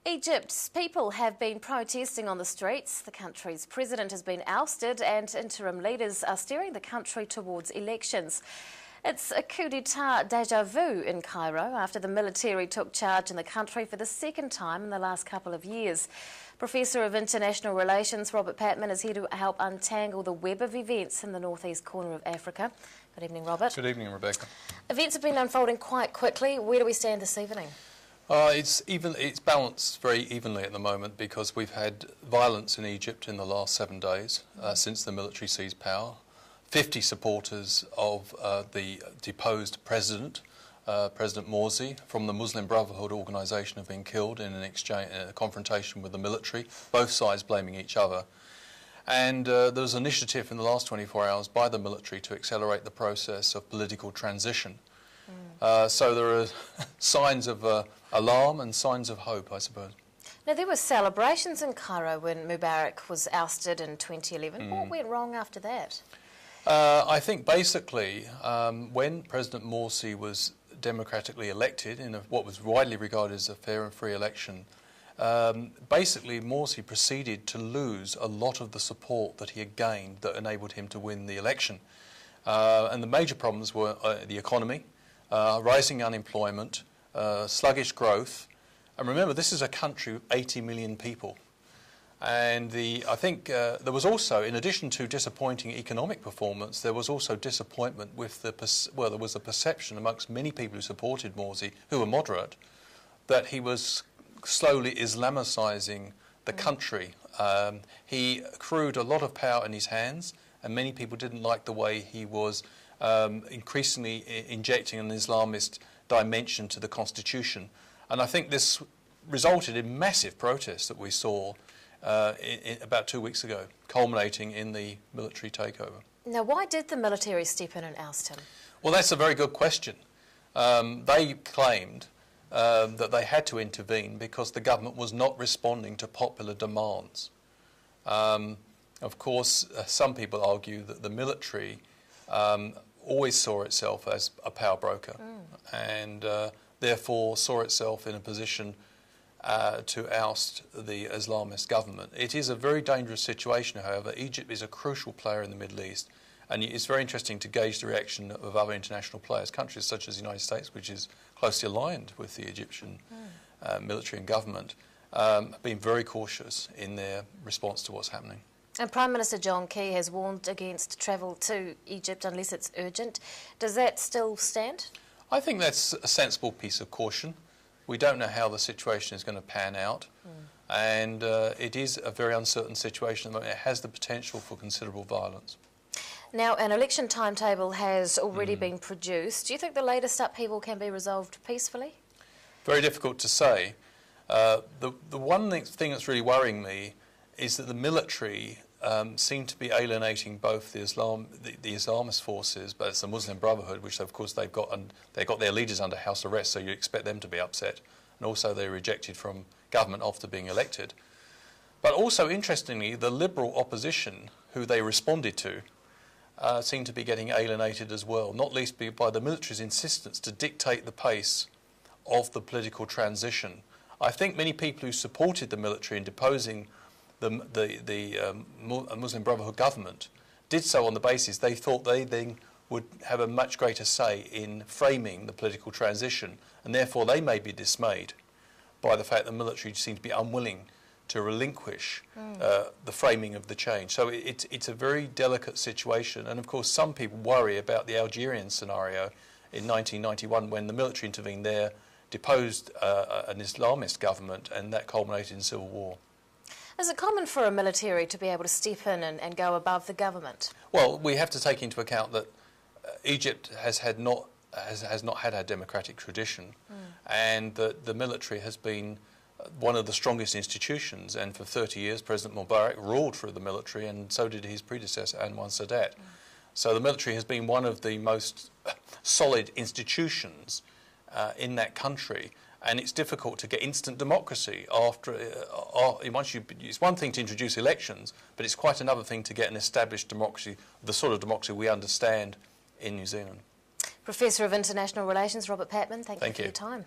Egypt's people have been protesting on the streets. The country's president has been ousted and interim leaders are steering the country towards elections. It's a coup d'etat deja vu in Cairo after the military took charge in the country for the second time in the last couple of years. Professor of International Relations Robert Patman is here to help untangle the web of events in the northeast corner of Africa. Good evening, Robert. Good evening, Rebecca. Events have been unfolding quite quickly. Where do we stand this evening? It's balanced very evenly at the moment because we've had violence in Egypt in the last 7 days since the military seized power. 50 supporters of the deposed president, President Morsi, from the Muslim Brotherhood organisation have been killed in a confrontation with the military, both sides blaming each other. And there was an initiative in the last 24 hours by the military to accelerate the process of political transition. So there are signs of alarm and signs of hope, I suppose. Now, there were celebrations in Cairo when Mubarak was ousted in 2011. What went wrong after that? I think basically when President Morsi was democratically elected in what was widely regarded as a fair and free election, basically Morsi proceeded to lose a lot of the support that he had gained that enabled him to win the election. And the major problems were the economy, rising unemployment, sluggish growth. And remember, this is a country with 80 million people. And I think there was also, in addition to disappointing economic performance, there was also disappointment with there was a perception amongst many people who supported Morsi, who were moderate, that he was slowly Islamicising the country. He accrued a lot of power in his hands, and many people didn't like the way he was increasingly injecting an Islamist dimension to the constitution. And I think this resulted in massive protests that we saw about 2 weeks ago, culminating in the military takeover. Now, why did the military step in and oust him? Well, that's a very good question. They claimed that they had to intervene because the government was not responding to popular demands. Of course, some people argue that the military always saw itself as a power broker and therefore saw itself in a position to oust the Islamist government. It is a very dangerous situation, however. Egypt is a crucial player in the Middle East, and it's very interesting to gauge the reaction of other international players, countries such as the United States, which is closely aligned with the Egyptian military and government, have been very cautious in their response to what's happening. And Prime Minister John Key has warned against travel to Egypt unless it's urgent. Does that still stand? I think that's a sensible piece of caution. We don't know how the situation is going to pan out, and it is a very uncertain situation. It has the potential for considerable violence. Now, an election timetable has already been produced. Do you think the latest upheaval can be resolved peacefully? Very difficult to say. The one thing that's really worrying me is that the military seem to be alienating both the Islamist forces, but it's the Muslim Brotherhood, which of course they've got their leaders under house arrest, so you expect them to be upset, and also they're rejected from government after being elected. But also, interestingly, the liberal opposition, who they responded to, seem to be getting alienated as well, not least by the military's insistence to dictate the pace of the political transition. I think many people who supported the military in deposing the Muslim Brotherhood government did so on the basis they thought they then would have a much greater say in framing the political transition, and therefore they may be dismayed by the fact the military seems to be unwilling to relinquish the framing of the change. So it's a very delicate situation, and of course some people worry about the Algerian scenario in 1991 when the military intervened there, deposed an Islamist government, and that culminated in civil war. Is it common for a military to be able to step in and go above the government? Well, we have to take into account that Egypt has not had a democratic tradition, and that the military has been one of the strongest institutions. And for 30 years, President Mubarak ruled through the military, and so did his predecessor, Anwar Sadat. So the military has been one of the most solid institutions in that country. And it's difficult to get instant democracy it's one thing to introduce elections, but it's quite another thing to get an established democracy, the sort of democracy we understand in New Zealand. Professor of International Relations Robert Patman, thank you for your time.